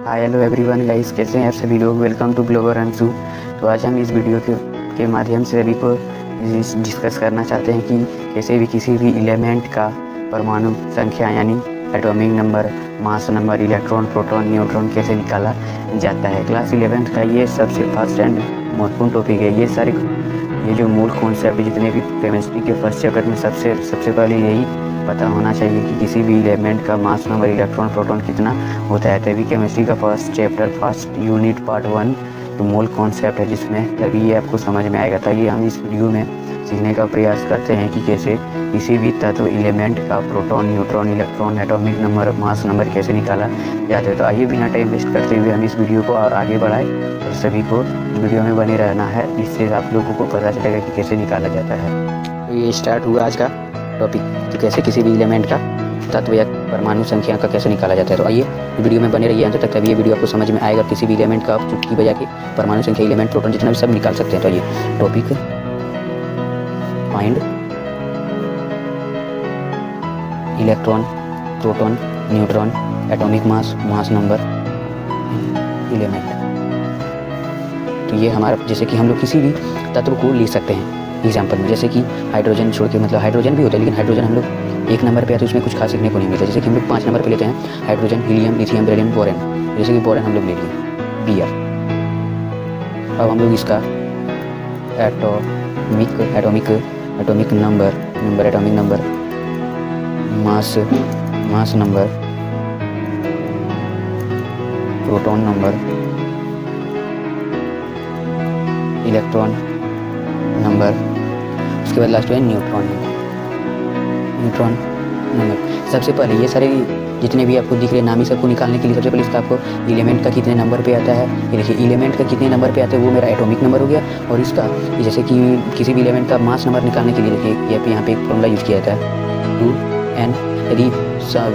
Hi hello everyone guys, कैसे हैं आप सभी लोग। Welcome to global Anshu. तो आज हम इस वीडियो के माध्यम से सभी को डिस्कस करना चाहते हैं कि कैसे भी किसी भी एलिमेंट का परमाणु संख्या यानी atomic number, mass number, electron, proton, neutron कैसे निकाला जाता है। क्लास 11th का ये सबसे फर्स्ट एंड महत्वपूर्ण टॉपिक है। ये जो मूल कॉन्सेप्ट जितने भी केमिस्ट्री के फर्स्ट चैप्टर में सबसे पहले यही पता होना चाहिए कि किसी भी एलिमेंट का मास नंबर, इलेक्ट्रॉन, प्रोटॉन कितना होता है। तभी केमिस्ट्री का first chapter, first unit, part 1 तो मूल कॉन्सेप्ट है, जिसमें तभी ये आपको समझ में आएगा। ताकि हम इस वीडियो में सीखने का प्रयास करते हैं कि कैसे किसी भी तत्व एलिमेंट का proton, neutron, electron, atomic number, mass number कैसे निकाला जाता है। तो आइए बिना टाइम वेस्ट करते हुए हम इस वीडियो को और आगे बढ़ाएं और सभी को वीडियो में बने रहना है, जिससे आप लोगों को पता चलेगा कि कैसे निकाला जाता है। तो ये स्टार्ट हुआ आज का टॉपिक, तो कैसे किसी भी एलिमेंट का तत्व या परमाणु संख्या का कैसे निकाला जाता है। तो आइए वीडियो में बने रहिए अंत तक, तभी ये वीडियो आपको समझ में आएगा। किसी भी एलिमेंट का आप चुटकी बजा के परमाणु संख्या, एलिमेंट, प्रोटॉन जितना भी सब निकाल सकते हैं। तो आइए topic find electron, proton, neutron, atomic mass, mass number, element. तो ये हमारा, जैसे कि हम लोग किसी भी तत्व को ले सकते हैं एग्जाम्पल में, जैसे कि हाइड्रोजन छोड़ के, मतलब हाइड्रोजन भी होता है, लेकिन हाइड्रोजन हम लोग 1 नंबर पे आते हैं, उसमें कुछ खास सीखने को नहीं मिलता। जैसे कि हम लोग 5 नंबर पे लेते हैं hydrogen, helium, lithium, beryllium, borane. जैसे कि बोरेन हम लोग ले लिए Br। अब हम लोग इसका atomic number, atomic number, mass number, proton number, electron number, उसके बाद लास्ट में न्यूट्रॉन नंबर। सबसे पहले ये सारे जितने भी आपको दिख रहे नाम, ही सबको निकालने के लिए सबसे पहले इसका आपको एलिमेंट का कितने नंबर पे आता है, ये देखिए एलिमेंट का कितने नंबर पे आता है, वो मेरा एटॉमिक नंबर हो गया। और इसका जैसे कि किसी भी एलिमेंट का मास नंबर निकालने के लिए देखिए यहाँ पे एक फॉर्मूला यूज किया जाता है 2n। यदि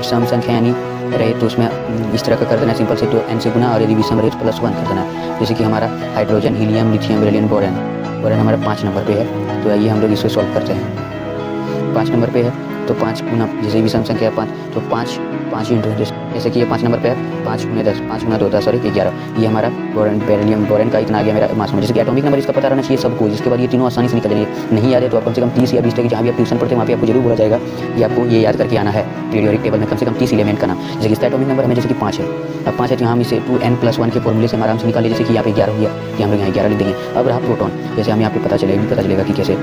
सम संख्या यानी रहे तो उसमें इस तरह का कर देना सिंपल से, तो n से गुना, और यदि विषम रहे तो +1 कर देना। जैसे कि हमारा hydrogen, helium, lithium, beryllium, borane हमारा 5 नंबर पे है। तो आइए हम लोग इसको सॉल्व करते हैं। 5 नंबर पे है तो 5 गुना, जैसे विषम संख्या 5 तो 5 इंटू, जैसे कि ये 5 नंबर पे है 5 गुना 10, 5 गुना 2 10, सॉरी 11। ये हमारा बोरेन का इतना आ गया मेरा मास में। जैसे कि एटॉमिक नंबर इसका पता रहना चाहिए सबको। जिसके बाद ये तीनों आसानी से निकल जाएंगे। नहीं याद है तो आप कम से कम 30 या 20 तक जहाँ भी आप ट्यूशन पढ़ते हैं वहाँ पे आपको जरूर बोला जाएगा कि आपको ये याद करके आना है पीरियोडिक टेबल में कम से कम 30 एलिमेंट का नाम। जैसे कि इसका एटॉमिक नंबर हमें जैसे कि 5 है। अब 5 है तो हम इसे 2n+1 के फॉर्मूले से आराम से निकाले। जैसे कि यहाँ पे 11 हो गया, कि हम लोग यहाँ 11 लिख देंगे। अब रहा प्रोटॉन, जैसे हमें यहाँ पे पता चलेगा कि कैसे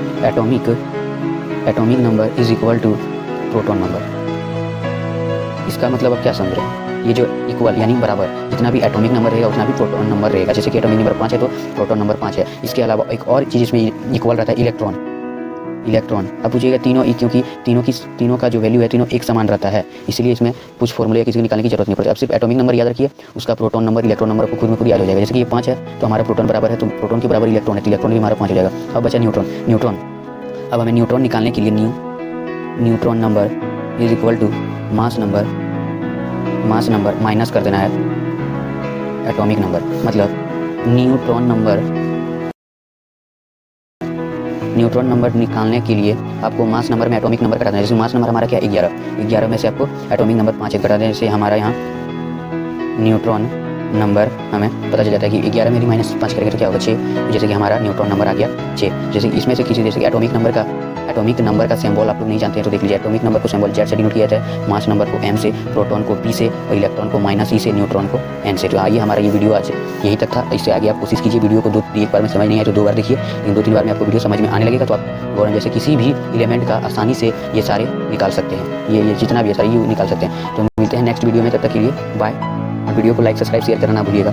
atomic number is equal to proton number. इसका मतलब आप क्या समझ रहे हैं, ये जो इक्वल यानी बराबर, जितना भी एटॉमिक नंबर रहेगा उतना भी प्रोटॉन नंबर रहेगा। जैसे कि एटॉमिक नंबर 5 है तो प्रोटॉन नंबर 5 है। इसके अलावा एक और चीज़ इसमें इक्वल रहता है, इलेक्ट्रॉन। अब पूछिएगा तीनों, क्योंकि तीनों का जो वैल्यू है तीनों एक समान रहता है, इसलिए इसमें कुछ फॉर्मूले किसी को निकालने की जरूरत नहीं पड़ती। अब सिर्फ एटॉमिक नंबर याद रखिए, उसका प्रोटॉन नंबर, इलेक्ट्रॉन नंबर को खुद में खुद याद हो जाएगा। जैसे कि ये 5 है तो हमारा प्रोटॉन बराबर है, तो प्रोटॉन के बराबर इलेक्ट्रॉन है, तो इलेक्ट्रॉन भी हमारा 5 हो जाएगा। अब बचा न्यूट्रॉन। अब हमें न्यूट्रॉन निकालने के लिए neutron number is equal to mass number minus कर देना है एटॉमिक नंबर। मतलब न्यूट्रॉन नंबर निकालने के लिए आपको मास नंबर में एटॉमिक नंबर घटा देना है। जैसे मास नंबर हमारा क्या 11 में से आपको एटॉमिक नंबर 5 घटा देने से हमारा यहाँ न्यूट्रॉन नंबर हमें पता चल जाता है कि 11 में -5 करेंगे तो क्या होगा 6। जैसे कि हमारा न्यूट्रॉन नंबर आ गया 6। जैसे इसमें से किसी, जैसे कि एटॉमिक नंबर का सिंबल आप लोग नहीं जानते हैं तो देख लीजिए। एटॉमिक नंबर को सिंबल Z से डिनोट किया जाता है, मास नंबर को M से, प्रोटॉन को P से, और इलेक्ट्रॉन को -E से, न्यूट्रॉन को N से। तो आइए हमारा ये वीडियो आज यही तक था। इससे आगे आप कोशिश कीजिए वीडियो को एक बार में समझ नहीं आए तो 2 बार देखिए, लेकिन 2-3 बार में आपको वीडियो समझ में आने लगेगा तो आप बोरेन जैसे किसी भी एलिमेंट का आसानी से ये सारे निकाल सकते हैं। ये जितना भी है सारे ये निकाल सकते हैं। तो मिलते हैं नेक्स्ट वीडियो में, तब तक के लिए बाय। वीडियो को लाइक, सब्सक्राइब, शेयर करना ना भूलिएगा।